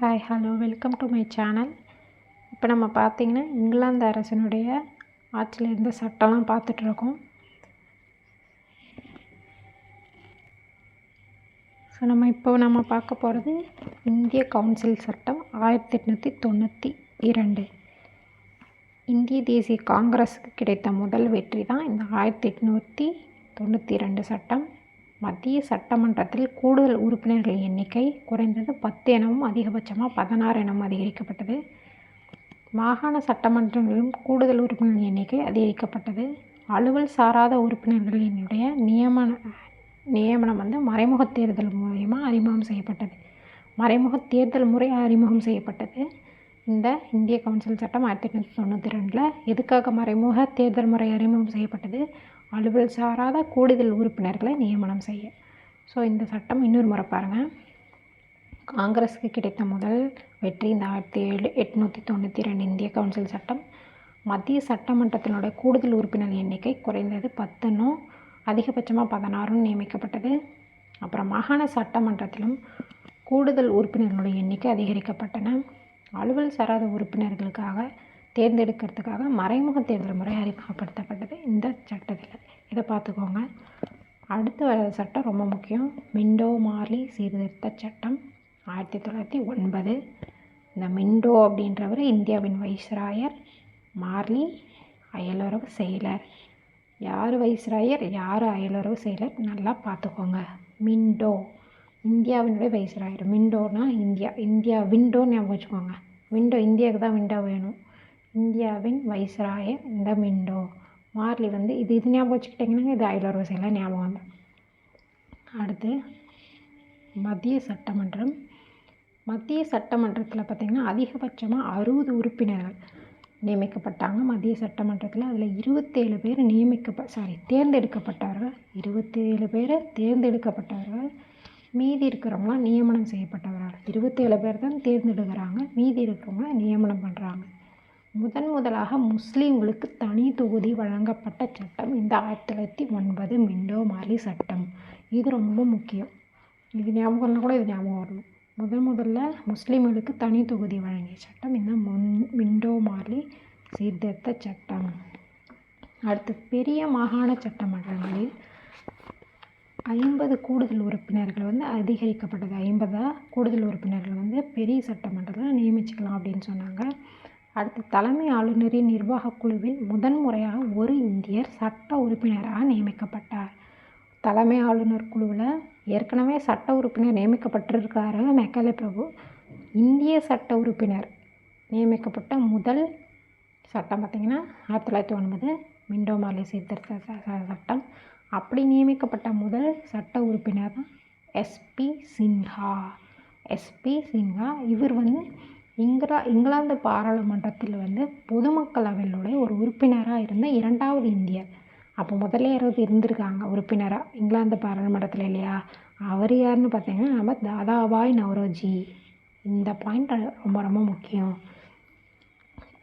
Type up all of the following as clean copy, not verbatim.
Hi hello welcome to my channel. இப்போ நம்ம பார்த்திங்கன்னா இங்கிலாந்து அரசனுடைய ஆட்சியில் இருந்த சட்டம்லாம் பார்த்துட்ருக்கோம். ஸோ நம்ம பார்க்க போகிறது இந்திய கவுன்சில் சட்டம் 1892. இந்திய தேசிய காங்கிரஸுக்கு கிடைத்த முதல் வெற்றி தான் இந்த 1892 சட்டம். மத்திய சட்டமன்றத்தில் கூடுதல் உறுப்பினர்கள் எண்ணிக்கை குறைந்தது 10 எனவும் அதிகபட்சமாக 16 எனவும் அதிகரிக்கப்பட்டது. மாகாண சட்டமன்றங்களிலும் கூடுதல் உறுப்பினர்கள் எண்ணிக்கை அதிகரிக்கப்பட்டது. அலுவல் சாராத உறுப்பினர்களினுடைய நியமனம் மறைமுக தேர்தல் மூலமாக அறிமுகம் செய்யப்பட்டது. மறைமுக தேர்தல் முறை அறிமுகம் செய்யப்பட்டது இந்த இந்திய கவுன்சில் சட்டம் 1892. எதுக்காக மறைமுக தேர்தல் முறை அறிமுகம் செய்யப்பட்டது? அலுவல் சாராத கூடுதல் உறுப்பினர்களை நியமனம் செய்ய. ஸோ இந்த சட்டம் இன்னொரு முறை பாருங்கள். காங்கிரஸுக்கு கிடைத்த முதல் வெற்றி இந்த 1892 இந்திய கவுன்சில் சட்டம். மத்திய சட்டமன்றத்தினுடைய கூடுதல் உறுப்பினர் எண்ணிக்கை குறைந்தது 10 அதிகபட்சமாக 16 நியமிக்கப்பட்டது. அப்புறம் மாகாண சட்டமன்றத்திலும் கூடுதல் உறுப்பினர்களுடைய எண்ணிக்கை அதிகரிக்கப்பட்டன. அலுவல் சாராத உறுப்பினர்களுக்காக தேர்ந்தெடுக்கிறதுக்காக மறைமுக தேர்தல் முறை அறிமுகப்படுத்தப்பட்டது இந்த சட்டத்தில். இதை பார்த்துக்கோங்க. அடுத்து வர சட்டம் ரொம்ப முக்கியம். மிண்டோ மார்லி சீர்திருத்த சட்டம் 1909. இந்த மிண்டோ அப்படின்றவர் இந்தியாவின் வைஸ்ராயர், மார்லி அயலுறவு செயலர். யார் வைஸ்ராயர், யார் அயலுறவு செயலர் நல்லா பார்த்துக்கோங்க. மிண்டோ இந்தியாவினுடைய வைஸ்ராயர், மிண்டோனா இந்தியா விண்டோன்னு ஞாபகம் வச்சுக்கோங்க. விண்டோ இந்தியாவுக்கு தான் விண்டோ வேணும். இந்தியாவின் வைஸ்ராயர் இந்த மிண்டோ. மார்லி இது ஞாபகம் வச்சுக்கிட்டிங்கன்னா இது அயலுறவு செயலர் ஞாபகம் வந்து. அடுத்து மத்திய சட்டமன்றம். மத்திய சட்டமன்றத்தில் பார்த்திங்கன்னா அதிகபட்சமாக 60 உறுப்பினர்கள் நியமிக்கப்பட்டாங்க மத்திய சட்டமன்றத்தில். அதில் 27 பேர் தேர்ந்தெடுக்கப்பட்டவர்கள். 27 பேர் தேர்ந்தெடுக்கப்பட்டவர்கள். மீதி இருக்கிறவங்களாம் நியமனம் செய்யப்பட்டவர்கள். 27 பேர் தான் தேர்ந்தெடுக்கிறாங்க, மீதி இருக்கிறவங்க நியமனம் பண்ணுறாங்க. முதலாக முஸ்லீம்களுக்கு தனி தொகுதி வழங்கப்பட்ட சட்டம் இந்த 1909 மிண்டோ மார்லி சட்டம். இது ரொம்ப முக்கியம். இது ஞாபகம்னா கூட இது ஞாபகம் வரணும். முதல்ல முஸ்லீம்களுக்கு தனி தொகுதி வழங்கிய சட்டம் இந்த மிண்டோ மார்லி சீர்திருத்த சட்டம். அடுத்து பெரிய மாகாண சட்டமன்றங்களில் 50 கூடுதல் உறுப்பினர்கள் அதிகரிக்கப்பட்டது. 50 கூடுதல் உறுப்பினர்கள் பெரிய சட்டமன்றத்தில் நியமிச்சுக்கலாம் அப்படின்னு சொன்னாங்க. அடுத்து தலைமை ஆளுநரின் நிர்வாக குழுவில் முதன்முறையாக ஒரு இந்தியர் சட்ட உறுப்பினராக நியமிக்கப்பட்டார். தலைமை ஆளுநர் குழுவில் ஏற்கனவே சட்ட உறுப்பினர் நியமிக்கப்பட்டிருக்காரு மெக்காலே பிரபு. இந்திய சட்ட உறுப்பினர் நியமிக்கப்பட்ட முதல் சட்டம் பார்த்திங்கன்னா 1909 மிண்டோ மார்லி சீர்திருத்த சட்டம். அப்படி நியமிக்கப்பட்ட முதல் சட்ட உறுப்பினர் தான் எஸ்பி சின்ஹா. இவர் இங்கிலாந்து பாராளுமன்றத்தில் பொதுமக்களவையிலுடைய ஒரு உறுப்பினராக இருந்த 2வது இந்தியர். அப்போ முதல்ல யாராவது இருந்திருக்காங்க உறுப்பினராக இங்கிலாந்து பாராளுமன்றத்தில் இல்லையா? அவர் யாருன்னு பார்த்தீங்கன்னா நம்ம தாதாபாய் நவ்ரோஜி. இந்த பாயிண்ட் ரொம்ப ரொம்ப முக்கியம்.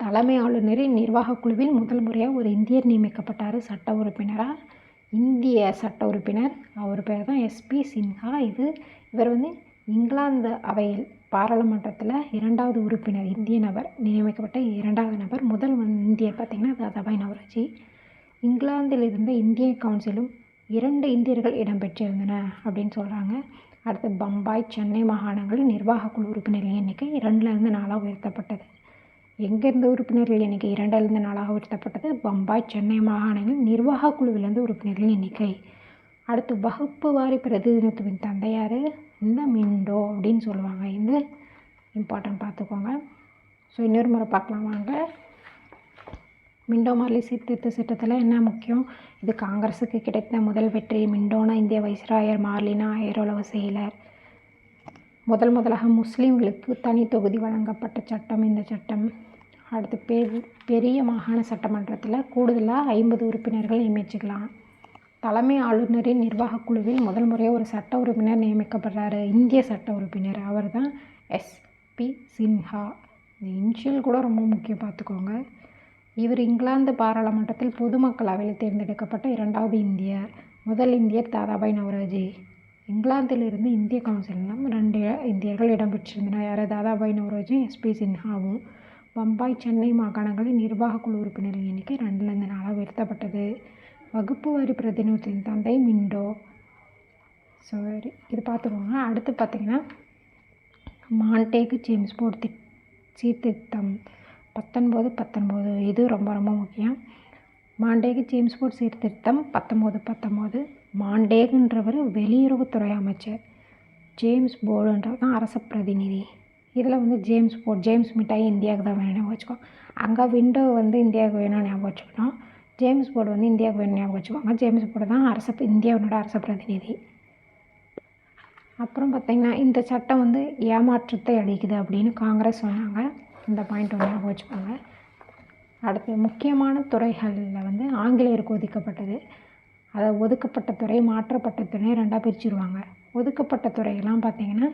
தலைமை ஆளுநரின் நிர்வாக குழுவில் முதல் முறையாக ஒரு இந்தியர் நியமிக்கப்பட்டார் சட்ட உறுப்பினராக. இந்திய சட்ட உறுப்பினர், அவர் பேர் தான் எஸ்பி சின்ஹா. இவர் இங்கிலாந்து அவையில் பாராளுமன்றத்தில் 2வது உறுப்பினர், இந்திய நபர் நியமிக்கப்பட்ட 2வது நபர். முதல் இந்தியர் பார்த்திங்கன்னா தாதாபாய் நவ்ரோஜி. இங்கிலாந்தில் இருந்த இந்திய கவுன்சிலும் 2 இந்தியர்கள் இடம்பெற்றிருந்தன அப்படின்னு சொல்கிறாங்க. அடுத்து பம்பாய், சென்னை மாகாணங்களில் நிர்வாக குழு உறுப்பினர்கள் எண்ணிக்கை 2லேருந்து 4 உயர்த்தப்பட்டது. எங்கேருந்து உறுப்பினர்கள் எண்ணிக்கை 2லேருந்து 4 உயர்த்தப்பட்டது? பம்பாய், சென்னை மாகாணங்களில் நிர்வாக குழுவிலேருந்து உறுப்பினர்கள் எண்ணிக்கை. அடுத்து வகுப்பு வாரி பிரதிநிதித்துவின் தந்தையார் இந்த மிண்டோ அப்படின்னு சொல்லுவாங்க. இது இம்பார்ட்டன்ட் பார்த்துக்கோங்க. ஸோ இன்னொரு முறை பார்க்கலாம் வாங்க. மிண்டோ மார்லி சீர்திருத்த சட்டத்தில் என்ன முக்கியம்? இது காங்கிரஸுக்கு கிடைத்த முதல் வெற்றி. மிண்டோனா இந்திய வைஸ்ராயர், மார்லினா அயலுறவு செயலர். முதலாக முஸ்லீம்களுக்கு தனி தொகுதி வழங்கப்பட்ட சட்டம் இந்த சட்டம். அடுத்து பெரிய மாகாண சட்டமன்றத்தில் கூடுதலாக 50 உறுப்பினர்கள் நியமிச்சுக்கலாம். தலைமை ஆளுநரின் நிர்வாக குழுவில் முதல் முறையாக ஒரு சட்ட உறுப்பினர் நியமிக்கப்படுறாரு, இந்திய சட்ட உறுப்பினர். அவர் தான் எஸ்பி சின்ஹா. இந்த இன்ஷியல் கூட ரொம்ப முக்கியம் பார்த்துக்கோங்க. இவர் இங்கிலாந்து பாராளுமன்றத்தில் பொதுமக்களவையில் தேர்ந்தெடுக்கப்பட்ட 2வது இந்தியர். முதல் இந்தியர் தாதாபாய் நவ்ரோஜி. இங்கிலாந்திலிருந்து இந்திய கவுன்சிலிலும் 2 இந்தியர்கள் இடம்பெற்றிருந்தனர். யார்? தாதாபாய் நவ்ரோஜும் எஸ்பி சின்ஹாவும். பம்பாய், சென்னை மாகாணங்களின் நிர்வாக குழு உறுப்பினர்கள் எண்ணிக்கை 2லிருந்து 4 உயர்த்தப்பட்டது. வகுப்பு வாரி பிரதிநிதித்துவத்தின் தந்தை மிண்டோ. சரி, இது பார்த்துக்கோங்க. அடுத்து பார்த்திங்கன்னா மாண்டேகு ஜேம்ஸ் போர்டு சீர்திருத்தம் 1919. இது ரொம்ப ரொம்ப முக்கியம். மாண்டேகு ஜேம்ஸ் போர்டு சீர்திருத்தம் 1919. மாண்டேகுன்றவர் வெளியுறவுத்துறை அமைச்சர். ஜேம்ஸ் போர்டுன்றது தான் அரச பிரதிநிதி. இதில் வந்து ஜேம்ஸ் மிட்டாய் இந்தியாவுக்கு தான் வேணும் ஞாபகம் வச்சுக்கோ. அங்கே விண்டோ வந்து இந்தியாவுக்கு வேணும் ஞாபகம் வச்சுக்கணும். ஜேம்ஸ் போர்டு வந்து இந்தியாவுக்கு வேணும் ஞாபகம் வச்சுக்கோங்க. ஜேம்ஸ் போர்டு தான் இந்தியாவோட அரச பிரதிநிதி. அப்புறம் பார்த்திங்கன்னா இந்த சட்டம் வந்து ஏமாற்றத்தை அளிக்குது அப்படின்னு காங்கிரஸ் சொன்னாங்க. இந்த பாயிண்ட் ஒன்று ஞாபகம் வச்சுக்கோங்க. அடுத்து முக்கியமான துறைகளில் வந்து ஆங்கிலேயருக்கு ஒதுக்கப்பட்டது. அதை ஒதுக்கப்பட்ட துறை, மாற்றப்பட்ட துறை 2ஆக பிரிச்சுருவாங்க. ஒதுக்கப்பட்ட துறையெல்லாம் பார்த்திங்கன்னா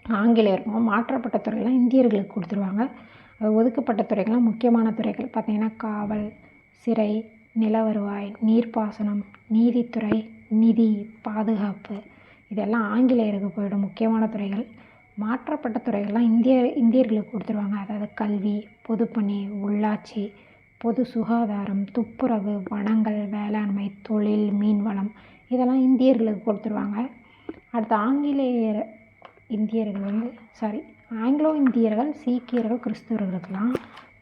ஆங்கிலேயருக்கும், மாற்றப்பட்ட துறையெல்லாம் இந்தியர்களுக்கு கொடுத்துருவாங்க. அது ஒதுக்கப்பட்ட துறைகள்லாம் முக்கியமான துறைகள் பார்த்திங்கன்னா காவல், சிறை, நில வருவாய், நீர்ப்பாசனம், நீதித்துறை, நிதி, பாதுகாப்பு, இதெல்லாம் ஆங்கிலேயருக்கு போயிடும் முக்கியமான துறைகள். மாற்றப்பட்ட துறைகள்லாம் இந்தியர்களுக்கு கொடுத்துருவாங்க. அதாவது கல்வி, பொதுப்பணி, உள்ளாட்சி, பொது சுகாதாரம், துப்புரவு, வனங்கள், வேளாண்மை, தொழில், மீன்வளம், இதெல்லாம் இந்தியர்களுக்கு கொடுத்துருவாங்க. அடுத்து ஆங்கிலோ இந்தியர்கள், சீக்கியர்கள், கிறிஸ்தவர்களுக்கெல்லாம்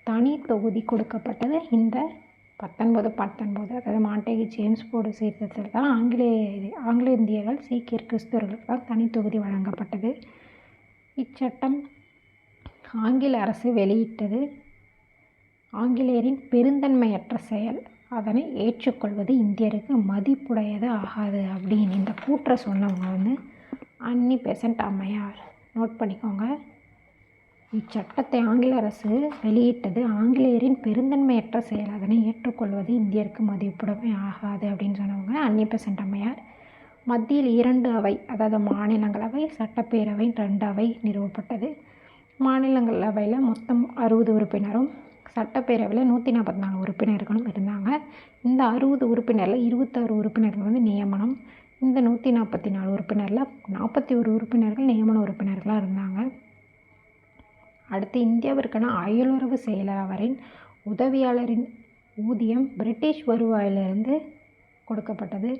தனி தொகுதி கொடுக்கப்பட்டது இந்த 1919. அதாவது மாண்டேகு ஜேம்ஸ் போர்டு சீர்திருத்தத்தில் தான் ஆங்கில இந்தியர்கள், சீக்கியர், கிறிஸ்தவர்களுக்கு தான் தனி தொகுதி வழங்கப்பட்டது. இச்சட்டம் ஆங்கில அரசு வெளியிட்டது. ஆங்கிலேயரின் பெருந்தன்மையற்ற செயல், அதனை ஏற்றுக்கொள்வது இந்தியருக்கு மதிப்புடையது ஆகாது அப்படின்னு இந்த கூற்றை சொன்னவங்க வந்து அன்னி பெசன்ட் அம்மையார். நோட் பண்ணிக்கோங்க. இச்சட்டத்தை ஆங்கில அரசு வெளியிட்டது. ஆங்கிலேயரின் பெருந்தன்மையற்ற செயல், அதனை ஏற்றுக்கொள்வது இந்தியருக்கு மதிப்புடைமை ஆகாது அப்படின்னு சொன்னவங்க அன்னி பெசன்ட் அம்மையார். மத்தியில் 2 அவை, அதாவது மாநிலங்களவை, சட்டப்பேரவை 2 அவை நிறுவப்பட்டது. மாநிலங்களவையில் மொத்தம் 60 உறுப்பினரும், சட்டப்பேரவையில் 144 உறுப்பினர்களும் இருந்தாங்க. இந்த 60 உறுப்பினரில் 26 உறுப்பினர்கள் வந்து நியமனம். இந்த 144 உறுப்பினரில் 41 உறுப்பினர்கள் நியமன உறுப்பினர்களாக இருந்தாங்க. அடுத்து இந்தியாவிற்கான அயலுறவு செயலர் அவரின் உதவியாளரின் ஊதியம் பிரிட்டிஷ் வருவாயிலிருந்து கொடுக்கப்பட்டது.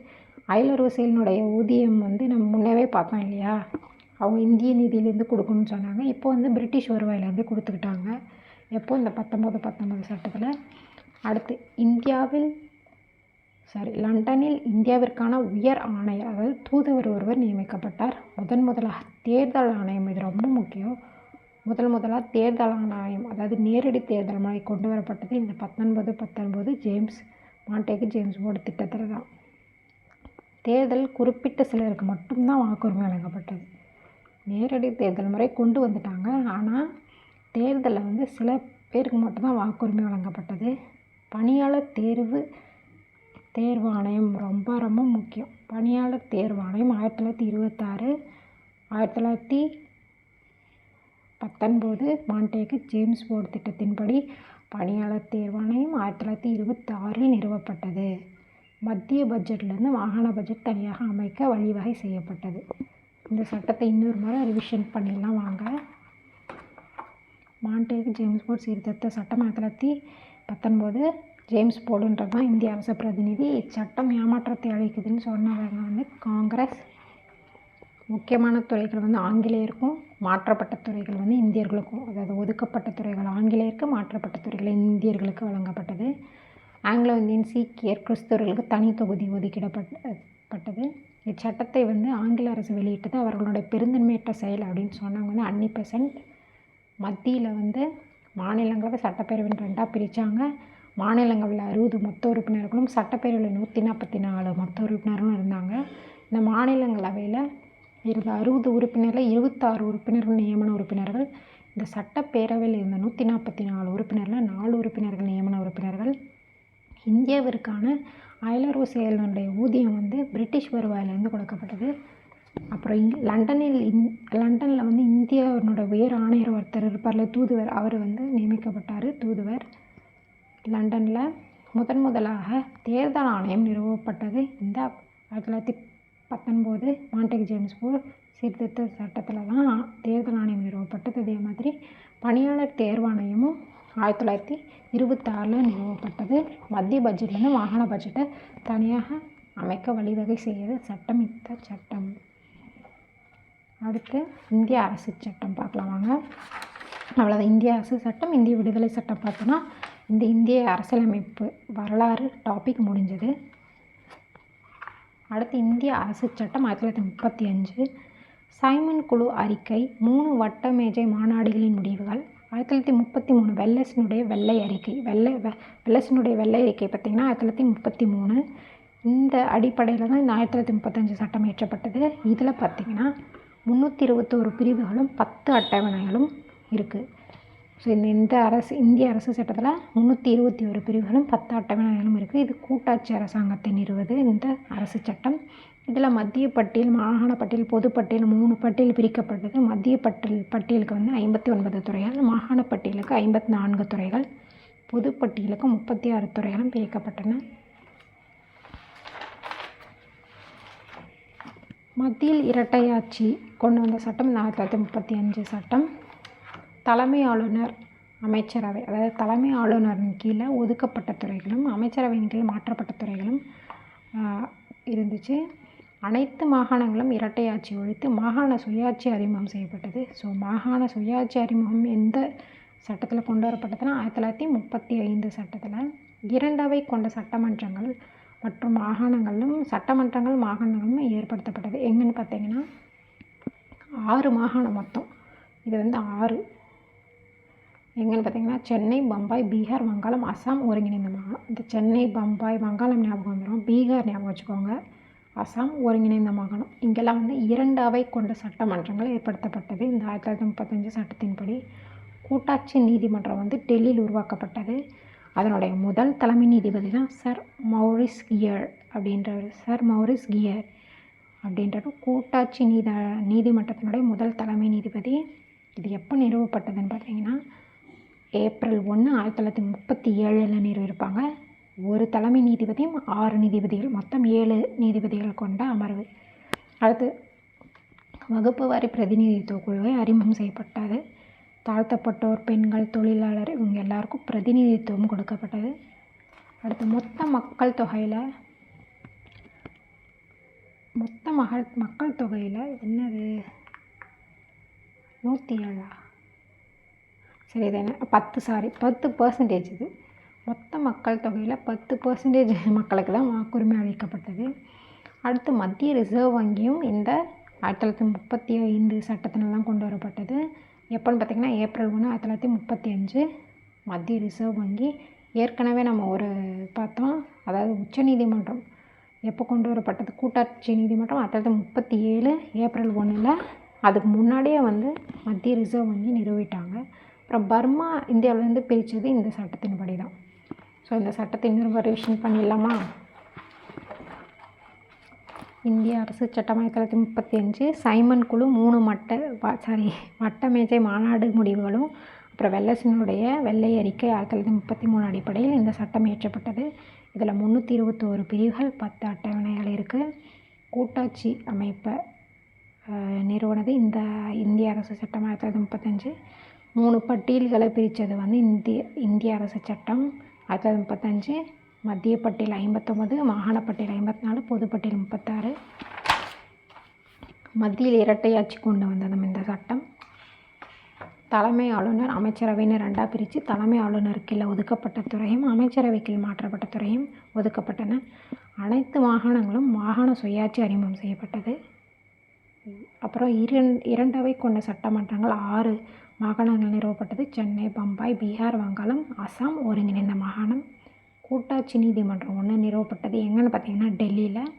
அயலுறவு செயலினுடைய ஊதியம் வந்து நம்ம முன்னவே பார்த்தோம் இல்லையா, அவங்க இந்திய நிதியிலேருந்து கொடுக்கணும்னு சொன்னாங்க. இப்போ வந்து பிரிட்டிஷ் வருவாயிலேருந்து கொடுத்துக்கிட்டாங்க. எப்போ? இந்த 1919 சட்டத்தில். அடுத்து லண்டனில் இந்தியாவிற்கான உயர் ஆணையர், அதாவது தூதுவர் ஒருவர் நியமிக்கப்பட்டார். முதலாக தேர்தல் ஆணையம், இது ரொம்ப முக்கியம். முதலாக தேர்தல் ஆணையம், அதாவது நேரடி தேர்தல் முறை கொண்டு வரப்பட்டது இந்த 1919 மாண்டேகு ஜேம்ஸ் போர்டு திட்டத்தில் தான். தேர்தல் குறிப்பிட்ட சிலருக்கு மட்டும்தான் வாக்குரிமை வழங்கப்பட்டது. நேரடி தேர்தல் முறை கொண்டு வந்துட்டாங்க. ஆனால் தேர்தலில் வந்து சில பேருக்கு மட்டும்தான் வாக்குரிமை வழங்கப்பட்டது. பணியாளர் தேர்வு ஆணையம் ரொம்ப ரொம்ப முக்கியம். பணியாளர் தேர்வு ஆணையம் 1926, 1919 மாண்டேகு ஜேம்ஸ் போர்டு திட்டத்தின்படி பணியாளர் தேர்வு ஆணையம் 1926 நிறுவப்பட்டது. மத்திய பட்ஜெட்லேருந்து மாகாண பட்ஜெட் தனியாக அமைக்க வழிவகை செய்யப்பட்டது. இந்த சட்டத்தை இன்னொரு முறை ரிவிஷன் பண்ணிடலாம் வாங்க. மாண்டேகு ஜேம்ஸ் போர்டு சீர்திருத்த சட்டம் 1919. ஜேம்ஸ் போர்டுன்றது தான் இந்திய அரச பிரதிநிதி. இச்சட்டம் ஏமாற்றத்தை அளிக்குதுன்னு சொன்னவங்க வந்து காங்கிரஸ். முக்கியமான துறைகள் வந்து ஆங்கிலேயருக்கும், மாற்றப்பட்ட துறைகள் வந்து இந்தியர்களுக்கும், அதாவது ஒதுக்கப்பட்ட துறைகள் ஆங்கிலேயருக்கு, மாற்றப்பட்ட துறைகள் இந்தியர்களுக்கு வழங்கப்பட்டது. ஆங்கிலோ இந்தியன், சீக்கியர், கிறிஸ்தவர்களுக்கு தனி தொகுதி ஒதுக்கிடப்பட்டது. இச்சட்டத்தை வந்து ஆங்கில அரசு வெளியிட்டது. அவர்களுடைய பெருந்தன்மையற்ற செயல் அப்படின்னு சொன்னவங்க வந்து அன்னி பெசன்ட். மத்தியில் வந்து மாநிலங்களவை, சட்டப்பேரவைன்னு 2ஆக பிரித்தாங்க. மாநிலங்களவையில் 60 மொத்த உறுப்பினர்களும், சட்டப்பேரவையில் 144 மொத்த உறுப்பினர்களும் இருந்தாங்க. இந்த மாநிலங்களவையில் இருந்த 60 உறுப்பினரில் 26 உறுப்பினர்கள் நியமன உறுப்பினர்கள். இந்த சட்டப்பேரவையில் இருந்த 144 உறுப்பினரில் 4 உறுப்பினர்கள் நியமன உறுப்பினர்கள். இந்தியாவிற்கான அயலுறவு செயலினுடைய ஊதியம் வந்து பிரிட்டிஷ் வருவாயிலிருந்து கொடுக்கப்பட்டது. அப்புறம் லண்டனில் வந்து இந்தியாவினோட உயர் ஆணையர் ஒருத்தர் இருப்பார்ல, தூதுவர், அவர் வந்து நியமிக்கப்பட்டார். தூதுவர் லண்டனில் முதலாக தேர்தல் ஆணையம் நிறுவப்பட்டது இந்த 19 மாண்டேக் ஜேம்ஸ் போல் சீர்திருத்த சட்டத்தில் தான் தேர்தல் ஆணையம் நிறுவப்பட்டது. அதே மாதிரி பணியாளர் தேர்வாணையமும் 1926 நிறுவப்பட்டது. மத்திய பட்ஜெட்லேருந்து மாகாண பட்ஜெட்டை தனியாக அமைக்க வழிவகை செய்யது சட்டம் இந்த சட்டம். அடுத்து இந்திய அரசு சட்டம் பார்க்கலாம் வாங்க. அவ்வளோதான். இந்திய அரசு சட்டம், இந்திய விடுதலை சட்டம் பார்த்தோன்னா இந்த இந்திய அரசியலமைப்பு வரலாறு டாபிக் முடிஞ்சது. அடுத்து இந்திய அரசு சட்டம் 1935. சைமன் குழு அறிக்கை, 3 வட்ட மேஜை மாநாடுகளின் முடிவுகள், 1933 வெல்லஸினுடைய வெள்ளை அறிக்கை. வெல்லஸினுடைய வெள்ளை அறிக்கை பார்த்திங்கன்னா 1933. இந்த அடிப்படையில் தான் இந்த 1935 சட்டம் இயற்றப்பட்டது. இதில் பார்த்திங்கன்னா 321 பிரிவுகளும் 10 அட்டவணைகளும் இருக்குது. ஸோ இந்திய அரசு சட்டத்தில் 321 பிரிவுகளும் 10 அட்டவணைகளும் இருக்குது. இது கூட்டாட்சி அரசாங்கத்தை நிறுவது இந்த அரசு சட்டம். இதில் மத்திய பட்டியல், மாகாண பட்டியல், பொதுப்பட்டியல் 3 பட்டியல் பிரிக்கப்பட்டது. மத்திய பட்டியலுக்கு 59 துறைகள், மாகாண பட்டியலுக்கு 54 துறைகள், பொதுப்பட்டியலுக்கு 36 துறைகளும் பிரிக்கப்பட்டன. மத்தியில் இரட்டையாட்சி கொண்டு வந்த சட்டம் 1935 சட்டம். தலைமை ஆளுநர், அமைச்சரவை, அதாவது தலைமை ஆளுநரின் கீழே ஒதுக்கப்பட்ட துறைகளும் அமைச்சரவையின் கீழ் மாற்றப்பட்ட துறைகளும் இருந்துச்சு. அனைத்து மாகாணங்களும் இரட்டையாட்சி ஒழித்து மாகாண சுயாட்சி அறிமுகம் செய்யப்பட்டது. ஸோ மாகாண சுயாட்சி அறிமுகம் எந்த சட்டத்தில் கொண்டு வரப்பட்டதுன்னா 1935 சட்டத்தில். 2 அவை கொண்ட சட்டமன்றங்கள் மற்றும் மாகாணங்களும் ஏற்படுத்தப்பட்டது. எங்கன்னு பார்த்தீங்கன்னா 6 மாகாணம் மொத்தம். இது 6 எங்கன்னு பார்த்தீங்கன்னா சென்னை, பம்பாய், பீகார், வங்காளம், அசாம் ஒருங்கிணைந்த மாகாணம். இந்த சென்னை, பம்பாய், வங்காளம் ஞாபகம் வந்துடும், பீகார் ஞாபகம் வச்சுக்கோங்க, அசாம் ஒருங்கிணைந்த மாகாணம். இங்கெல்லாம் 2 அவை கொண்ட சட்டமன்றங்கள் ஏற்படுத்தப்பட்டது. இந்த 1935 சட்டத்தின்படி கூட்டாட்சி நீதிமன்றம் டெல்லியில் உருவாக்கப்பட்டது. அதனுடைய முதல் தலைமை நீதிபதி தான் சர் மௌரிஸ் கியர் அப்படின்றவர் கூட்டாட்சி நீதிமன்றத்தினுடைய முதல் தலைமை நீதிபதி. இது எப்போ நிறுவப்பட்டதுன்னு பார்த்தீங்கன்னா ஏப்ரல் 1, 1937 நிறுவியிருப்பாங்க. ஒரு தலைமை நீதிபதியும் 6 நீதிபதிகள், மொத்தம் 7 நீதிபதிகள் கொண்ட அமர்வு. அடுத்து வகுப்பு வாரி பிரதிநிதித்துவ குழுவை அறிமுகம் செய்யப்பட்டது. தாழ்த்தப்பட்டோர், பெண்கள், தொழிலாளர் இவங்க எல்லாருக்கும் பிரதிநிதித்துவம் கொடுக்கப்பட்டது. அடுத்து மொத்த மக்கள் தொகையில் என்னது 107 சரி இது என்ன 10% இது. மொத்த மக்கள் தொகையில் 10% மக்களுக்கு தான் வாக்குரிமை அளிக்கப்பட்டது. அடுத்து மத்திய ரிசர்வ் வங்கியும் இந்த 1935 சட்டத்தினால் தான் கொண்டு வரப்பட்டது. எப்போன்னு பார்த்திங்கன்னா ஏப்ரல் 1, 1935 மத்திய ரிசர்வ் வங்கி. ஏற்கனவே நம்ம பார்த்தோம், அதாவது உச்சநீதிமன்றம் எப்போ கொண்டு வரப்பட்டது, கூட்டாட்சி நீதிமன்றம் 1937 ஏப்ரல் 1. அதுக்கு முன்னாடியே மத்திய ரிசர்வ் வங்கி நிறுவிட்டாங்க. அப்புறம் பர்மா இந்தியாவிலேருந்து பிரித்தது இந்த சட்டத்தின்படி தான். ஸோ இந்த சட்டத்தை இன்னொரு ரிவிஷன் பண்ணிடலாமா? இந்திய அரசு சட்டம் 1935 சைமன் குழு 3 வட்ட மேஜை மாநாடு முடிவுகளும் அப்புறம் வெல்லஸினுடைய வெள்ளை அறிக்கை 1933 அடிப்படையில் இந்த சட்டம் இயற்றப்பட்டது. இதில் 321 பிரிவுகள், 10 அட்டவணைகள் இருக்குது. கூட்டாட்சி அமைப்பை நிறுவனது இந்த இந்திய அரசு சட்டம் 1935. 3 பட்டியல்களை பிரித்தது இந்திய அரசு சட்டம் 1935. மத்திய பட்டியல் 59, மாகாண பட்டியல் 54, பொதுப்பட்டியல் 36. மத்தியில் இரட்டையாட்சி கொண்டு வந்ததும் இந்த சட்டம். தலைமை ஆளுநர், அமைச்சரவைன்னு 2ஆக பிரித்து தலைமை ஆளுநர் கீழே ஒதுக்கப்பட்ட துறையும் அமைச்சரவை கீழ் மாற்றப்பட்ட துறையும் ஒதுக்கப்பட்டன. அனைத்து மாகாணங்களும் மாகாண சுயாட்சி அறிமுகம் செய்யப்பட்டது. அப்புறம் 2 அவை கொண்ட சட்டமன்றங்கள் 6 மாகாணங்கள் நிறுவப்பட்டது. சென்னை, பம்பாய், பீகார், வங்காளம், அசாம் ஒருங்கிணைந்த மாகாணம். கூட்டாட்சி நீதிமன்றம் 1 நிறுவப்பட்டது. எங்கன்னு பார்த்தீங்கன்னா டெல்லியில்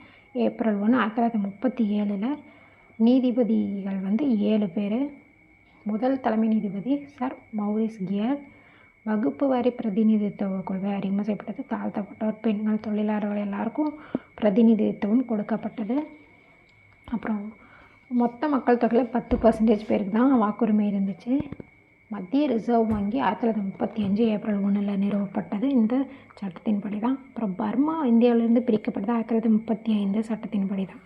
ஏப்ரல் 1, 1937. நீதிபதிகள் 7 பேர். முதல் தலைமை நீதிபதி சர் மௌரிஸ் கியர். வகுப்பு வாரி பிரதிநிதித்துவ கொள்கை அறிமுகம் செய்யப்பட்டது. தாழ்த்தப்பட்டோர், பெண்கள், தொழிலாளர்கள் எல்லாருக்கும் பிரதிநிதித்துவம் கொடுக்கப்பட்டது. அப்புறம் மொத்த மக்கள் தொகையில் 10% பேருக்கு தான் வாக்குரிமை இருந்துச்சு. மத்திய ரிசர்வ் வங்கி 1935 ஏப்ரல் 1 நிறுவப்பட்டது இந்த சட்டத்தின்படி தான். அப்புறம் பர்மா இந்தியாவிலேருந்து பிரிக்கப்பட்டது 1935 சட்டத்தின்படி தான்.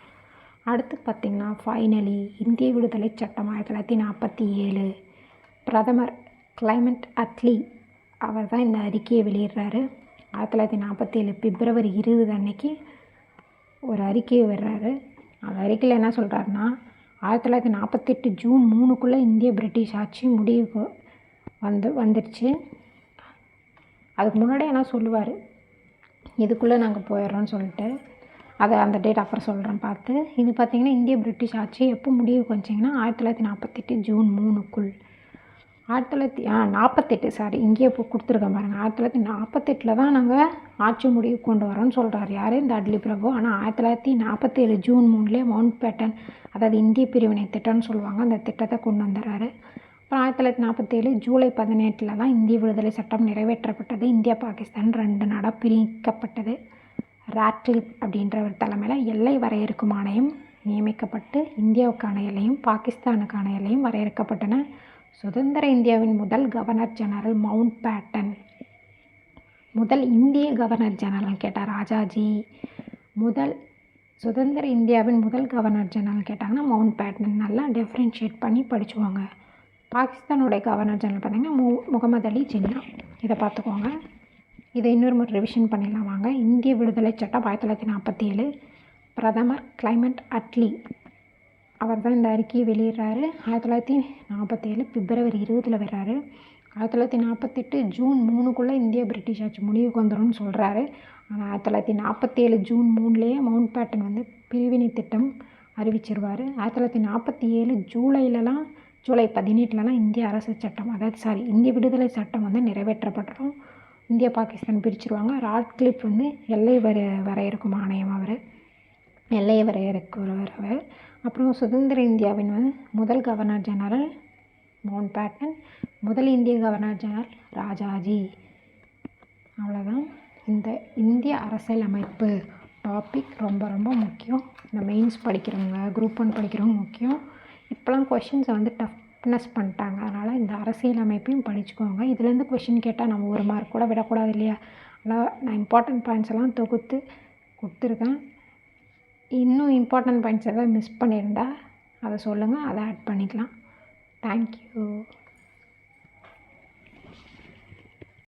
அடுத்து பார்த்திங்கன்னா ஃபைனலி இந்திய விடுதலை சட்டம் 1947. பிரதமர் கிளைமெண்ட் அட்லி அவர் தான் இந்த அறிக்கையை வெளியிடுறாரு. 1947 பிப்ரவரி 20 அன்னைக்கு ஒரு அறிக்கையை விடுறாரு. அந்த அறிக்கையில் என்ன சொல்கிறாருன்னா, 1948 ஜூன் 3க்குள்ளே இந்திய பிரிட்டிஷ் ஆட்சி முடிவுக்கு வந்துடுச்சு. அதுக்கு முன்னாடியே என்ன சொல்லுவார், இதுக்குள்ளே நாங்கள் போயிடுறோன்னு சொல்லிட்டு. அதை அந்த டேட் அப்புறம் சொல்கிறேன் பார்த்து. இது பார்த்திங்கன்னா இந்திய பிரிட்டிஷ் ஆட்சி எப்போ முடிவுக்கு வந்துச்சிங்கன்னா 1948 ஜூன் 3க்குள். 1948 இங்கேயே இப்போ கொடுத்துருக்கேன் பாருங்கள். 1948 தான் நாங்கள் ஆட்சி முடிவுக்கு கொண்டு வரோன்னு சொல்கிறார். யார்? இந்த அட்லி பிரபு. ஆனால் 1947 ஜூன் 3லே மவுண்ட் பேட்டன், அதாவது இந்திய பிரிவினை திட்டம்னு சொல்லுவாங்க, அந்த திட்டத்தை கொண்டு வந்துடுறாரு. அப்புறம் 1947 ஜூலை 18 தான் இந்திய விடுதலை சட்டம் நிறைவேற்றப்பட்டது. இந்தியா பாகிஸ்தான் 2 நாடாக பிரிக்கப்பட்டது. ராட்க்ளிஃப் அப்படின்றவர் தலைமையில் எல்லை வரையறுக்கும் ஆணையம் நியமிக்கப்பட்டு இந்தியாவுக்கான எல்லையும் பாகிஸ்தானுக்கான எல்லையும் வரையறுக்கப்பட்டன. சுதந்திர இந்தியாவின் முதல் கவர்னர் ஜெனரல் மவுண்ட் பேட்டன். முதல் இந்திய கவர்னர் ஜெனரல் கேட்டால் ராஜாஜி. சுதந்திர இந்தியாவின் முதல் கவர்னர் ஜெனரல் கேட்டாங்கன்னா மவுண்ட் பேட்டன். நல்லா டிஃப்ரென்ஷியேட் பண்ணி படிச்சுவாங்க. பாகிஸ்தானுடைய கவர்னர் ஜெனரல் பார்த்திங்கன்னா முகமது அலி ஜின்னா. இதை பார்த்துக்கோங்க. இதை இன்னொரு ரிவிஷன் பண்ணிடலாம் வாங்க. இந்திய விடுதலை சட்டம் 1947. பிரதமர் கிளைமெண்ட் அட்லி அவர் தான் இந்த அறிக்கையை வெளியிடுறாரு. 1947 பிப்ரவரி 20 வர்றாரு. 1948 ஜூன் 3க்குள்ளே இந்திய பிரிட்டிஷ் ஆட்சி முடிவுக்கு வந்துடும்னு சொல்கிறாரு. ஆனால் 1947 ஜூன் 3லேயே மவுண்ட் பேட்டன் பிரிவினை திட்டம் அறிவிச்சிருவார். 1947 ஜூலை 18 இந்திய அரசு சட்டம், அதாவது இந்திய விடுதலை சட்டம் நிறைவேற்றப்பட்டுரும். இந்தியா பாகிஸ்தான் பிரிச்சிருவாங்க. ராட்க்ளிஃப் எல்லை வரையறுக்கும் ஆணையம், அவர் எல்லையை வரையறுக்கிறவர் அவர். அப்புறம் சுதந்திர இந்தியாவின் முதல் கவர்னர் ஜெனரல் மவுண்ட் பேட்டன், முதல் இந்திய கவர்னர் ஜெனரல் ராஜாஜி. அவ்வளோதான். இந்த இந்திய அரசியல் அமைப்பு டாபிக் ரொம்ப ரொம்ப முக்கியம். இந்த மெயின்ஸ் படிக்கிறவங்க, குரூப் 1 படிக்கிறவங்க முக்கியம். இப்போலாம் கொஷின்ஸை டஃப்னஸ் பண்ணிட்டாங்க. அதனால் இந்த அரசியல் அமைப்பையும் படிச்சுக்கோங்க. இதுலேருந்து கொஷின் கேட்டால் நம்ம 1 மார்க் கூட விடக்கூடாது இல்லையா? அதனால் நான் இம்பார்ட்டன்ட் பாயிண்ட்ஸ் எல்லாம் தொகுத்து கொடுத்துருக்கேன். இன்னும் இம்பார்ட்டன்ட் பாயிண்ட்ஸ் எதாவது மிஸ் பண்ணியிருந்தா அதை சொல்லுங்கள், அதை ஆட் பண்ணிக்கலாம். தேங்க்யூ.